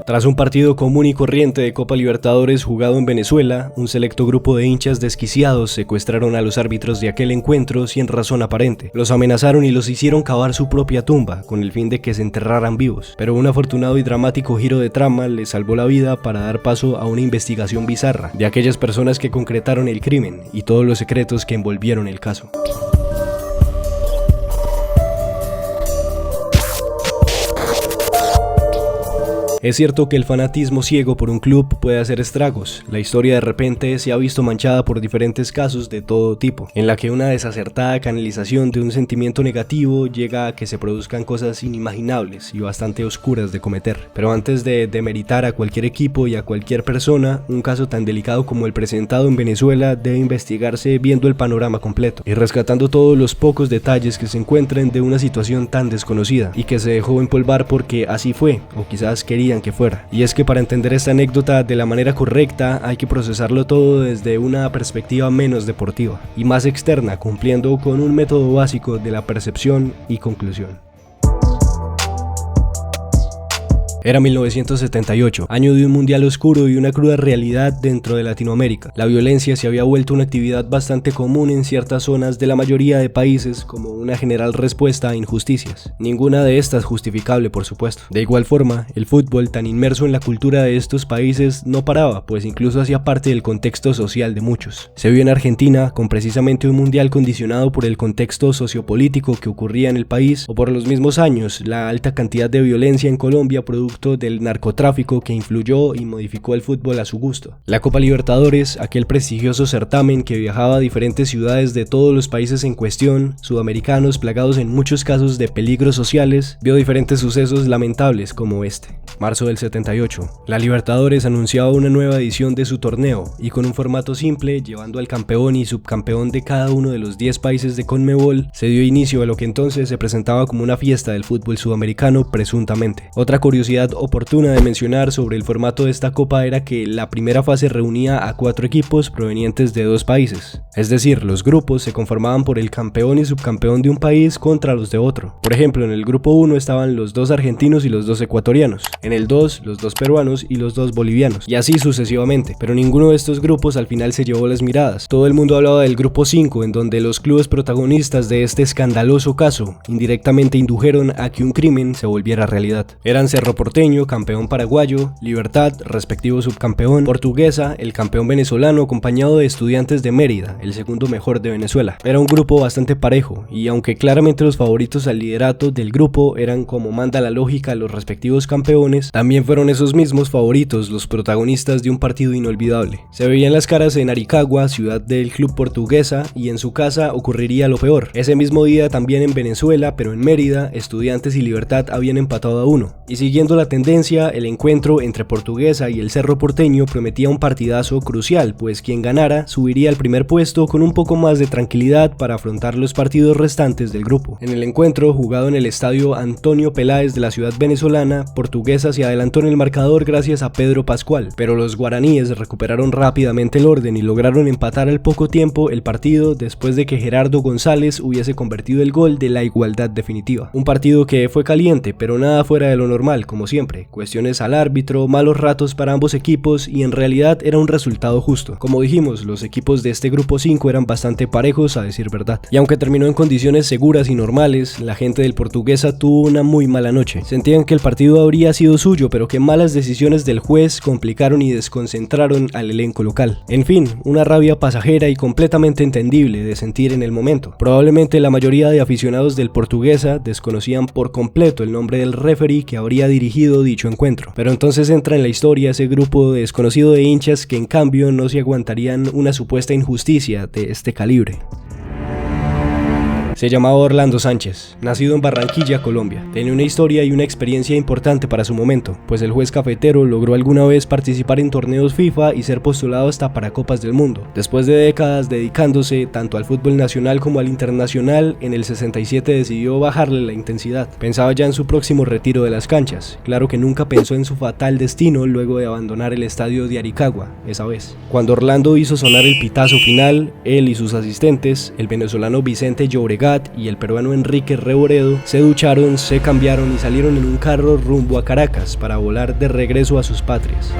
Tras un partido común y corriente de Copa Libertadores jugado en Venezuela, un selecto grupo de hinchas desquiciados secuestraron a los árbitros de aquel encuentro sin razón aparente. Los amenazaron y los hicieron cavar su propia tumba, con el fin de que se enterraran vivos. Pero un afortunado y dramático giro de trama les salvó la vida para dar paso a una investigación bizarra de aquellas personas que concretaron el crimen y todos los secretos que envolvieron el caso. Es cierto que el fanatismo ciego por un club puede hacer estragos. La historia de repente se ha visto manchada por diferentes casos de todo tipo, en la que una desacertada canalización de un sentimiento negativo llega a que se produzcan cosas inimaginables y bastante oscuras de cometer. Pero antes de demeritar a cualquier equipo y a cualquier persona, un caso tan delicado como el presentado en Venezuela debe investigarse viendo el panorama completo y rescatando todos los pocos detalles que se encuentren de una situación tan desconocida y que se dejó empolvar porque así fue, o quizás quería que fuera. Y es que para entender esta anécdota de la manera correcta hay que procesarlo todo desde una perspectiva menos deportiva y más externa, cumpliendo con un método básico de la percepción y conclusión. Era 1978, año de un mundial oscuro y una cruda realidad dentro de Latinoamérica. La violencia se había vuelto una actividad bastante común en ciertas zonas de la mayoría de países como una general respuesta a injusticias. Ninguna de estas justificable, por supuesto. De igual forma, el fútbol, tan inmerso en la cultura de estos países, no paraba, pues incluso hacía parte del contexto social de muchos. Se vio en Argentina con precisamente un mundial condicionado por el contexto sociopolítico que ocurría en el país, o por los mismos años, la alta cantidad de violencia en Colombia producto del narcotráfico que influyó y modificó el fútbol a su gusto. La Copa Libertadores, aquel prestigioso certamen que viajaba a diferentes ciudades de todos los países en cuestión, sudamericanos plagados en muchos casos de peligros sociales, vio diferentes sucesos lamentables como este. Marzo del 78. La Libertadores anunciaba una nueva edición de su torneo y con un formato simple, llevando al campeón y subcampeón de cada uno de los 10 países de Conmebol, se dio inicio a lo que entonces se presentaba como una fiesta del fútbol sudamericano presuntamente. Otra curiosidad oportuna de mencionar sobre el formato de esta copa era que la primera fase reunía a 4 equipos provenientes de 2 países, es decir, los grupos se conformaban por el campeón y subcampeón de un país contra los de otro. Por ejemplo, en el grupo 1 estaban los 2 argentinos y los 2 ecuatorianos, en el 2 los 2 peruanos y los 2 bolivianos, y así sucesivamente, pero ninguno de estos grupos al final se llevó las miradas. Todo el mundo hablaba del grupo 5, en donde los clubes protagonistas de este escandaloso caso indirectamente indujeron a que un crimen se volviera realidad. Eran Cerro Porteño, campeón paraguayo, Libertad, respectivo subcampeón, Portuguesa, el campeón venezolano acompañado de Estudiantes de Mérida, el segundo mejor de Venezuela. Era un grupo bastante parejo y aunque claramente los favoritos al liderato del grupo eran como manda la lógica los respectivos campeones, también fueron esos mismos favoritos los protagonistas de un partido inolvidable. Se veían las caras en Aricagua, ciudad del club Portuguesa, y en su casa ocurriría lo peor. Ese mismo día también en Venezuela, pero en Mérida, Estudiantes y Libertad habían empatado a 1. Y siguiendo la tendencia, el encuentro entre Portuguesa y el Cerro Porteño prometía un partidazo crucial, pues quien ganara subiría al primer puesto con un poco más de tranquilidad para afrontar los partidos restantes del grupo. En el encuentro, jugado en el estadio Antonio Peláez de la ciudad venezolana, Portuguesa se adelantó en el marcador gracias a Pedro Pascual, pero los guaraníes recuperaron rápidamente el orden y lograron empatar al poco tiempo el partido después de que Gerardo González hubiese convertido el gol de la igualdad definitiva. Un partido que fue caliente, pero nada fuera de lo normal, como siempre, cuestiones al árbitro, malos ratos para ambos equipos y en realidad era un resultado justo. Como dijimos, los equipos de este grupo 5 eran bastante parejos a decir verdad. Y aunque terminó en condiciones seguras y normales, la gente del Portuguesa tuvo una muy mala noche. Sentían que el partido habría sido suyo, pero que malas decisiones del juez complicaron y desconcentraron al elenco local. En fin, una rabia pasajera y completamente entendible de sentir en el momento. Probablemente la mayoría de aficionados del Portuguesa desconocían por completo el nombre del referee que habría dirigido dicho encuentro, pero entonces entra en la historia ese grupo desconocido de hinchas que en cambio no se aguantarían una supuesta injusticia de este calibre. Se llamaba Orlando Sánchez, nacido en Barranquilla, Colombia. Tenía una historia y una experiencia importante para su momento, pues el juez cafetero logró alguna vez participar en torneos FIFA y ser postulado hasta para Copas del Mundo. Después de décadas dedicándose tanto al fútbol nacional como al internacional, en el 67 decidió bajarle la intensidad. Pensaba ya en su próximo retiro de las canchas. Claro que nunca pensó en su fatal destino luego de abandonar el estadio de Aricagua, esa vez. Cuando Orlando hizo sonar el pitazo final, él y sus asistentes, el venezolano Vicente Llobregat, Gat y el peruano Enrique Reboredo se ducharon, se cambiaron y salieron en un carro rumbo a Caracas para volar de regreso a sus patrias.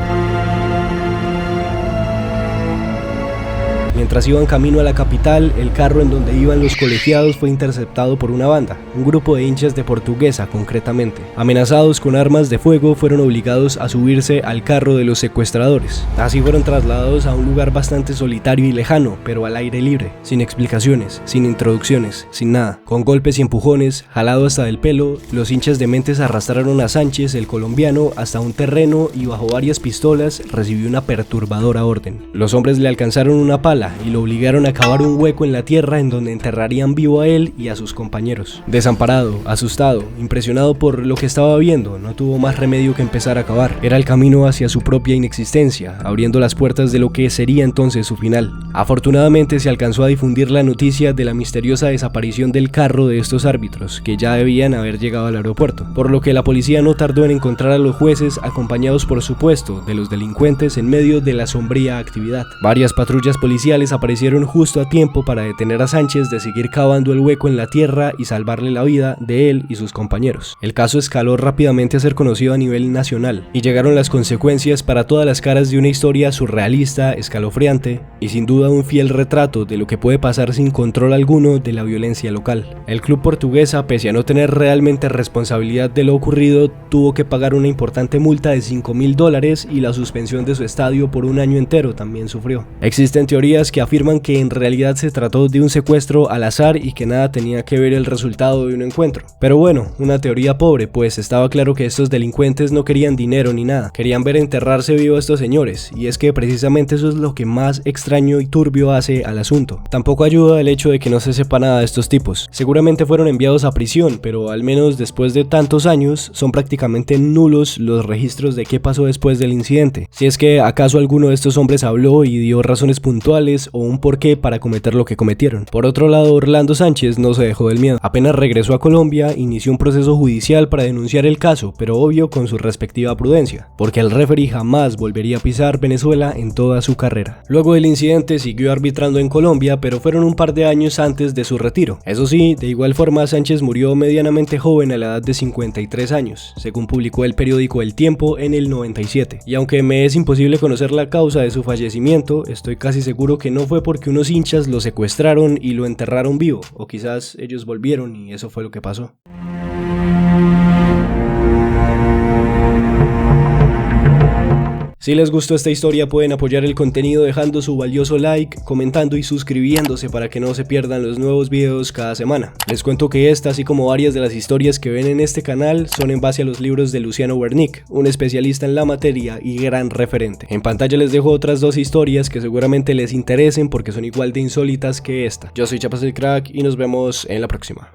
Mientras iban camino a la capital, el carro en donde iban los colegiados fue interceptado por una banda, un grupo de hinchas de Portuguesa concretamente. Amenazados con armas de fuego, fueron obligados a subirse al carro de los secuestradores. Así fueron trasladados a un lugar bastante solitario y lejano, pero al aire libre, sin explicaciones, sin introducciones, sin nada. Con golpes y empujones, jalado hasta del pelo, los hinchas dementes arrastraron a Sánchez, el colombiano, hasta un terreno y bajo varias pistolas recibió una perturbadora orden. Los hombres le alcanzaron una pala y lo obligaron a cavar un hueco en la tierra en donde enterrarían vivo a él y a sus compañeros. Desamparado, asustado, impresionado por lo que estaba viendo, no tuvo más remedio que empezar a cavar. Era el camino hacia su propia inexistencia, abriendo las puertas de lo que sería entonces su final. Afortunadamente se alcanzó a difundir la noticia de la misteriosa desaparición del carro de estos árbitros, que ya debían haber llegado al aeropuerto, por lo que la policía no tardó en encontrar a los jueces acompañados por supuesto de los delincuentes en medio de la sombría actividad. Varias patrullas policiales aparecieron justo a tiempo para detener a Sánchez de seguir cavando el hueco en la tierra y salvarle la vida de él y sus compañeros. El caso escaló rápidamente a ser conocido a nivel nacional y llegaron las consecuencias para todas las caras de una historia surrealista, escalofriante y sin duda un fiel retrato de lo que puede pasar sin control alguno de la violencia local. El club Portuguesa, pese a no tener realmente responsabilidad de lo ocurrido, tuvo que pagar una importante multa de $5.000 y la suspensión de su estadio por un año entero también sufrió. Existen teorías que afirman que en realidad se trató de un secuestro al azar y que nada tenía que ver el resultado de un encuentro. Pero bueno, una teoría pobre, pues estaba claro que estos delincuentes no querían dinero ni nada, querían ver enterrarse vivo a estos señores, y es que precisamente eso es lo que más extraño y turbio hace al asunto. Tampoco ayuda el hecho de que no se sepa nada de estos tipos. Seguramente fueron enviados a prisión, pero al menos después de tantos años son prácticamente nulos los registros de qué pasó después del incidente. Si es que acaso alguno de estos hombres habló y dio razones puntuales o un porqué para cometer lo que cometieron. Por otro lado, Orlando Sánchez no se dejó del miedo. Apenas regresó a Colombia, inició un proceso judicial para denunciar el caso, pero obvio con su respectiva prudencia, porque el referee jamás volvería a pisar Venezuela en toda su carrera. Luego del incidente siguió arbitrando en Colombia, pero fueron un par de años antes de su retiro. Eso sí, de igual forma Sánchez murió medianamente joven a la edad de 53 años, según publicó el periódico El Tiempo en el 97. Y aunque me es imposible conocer la causa de su fallecimiento, estoy casi seguro que no fue porque unos hinchas lo secuestraron y lo enterraron vivo, o quizás ellos volvieron y eso fue lo que pasó. Si les gustó esta historia pueden apoyar el contenido dejando su valioso like, comentando y suscribiéndose para que no se pierdan los nuevos videos cada semana. Les cuento que esta, así como varias de las historias que ven en este canal, son en base a los libros de Luciano Wernick, un especialista en la materia y gran referente. En pantalla les dejo otras dos historias que seguramente les interesen porque son igual de insólitas que esta. Yo soy Chapas el Crack y nos vemos en la próxima.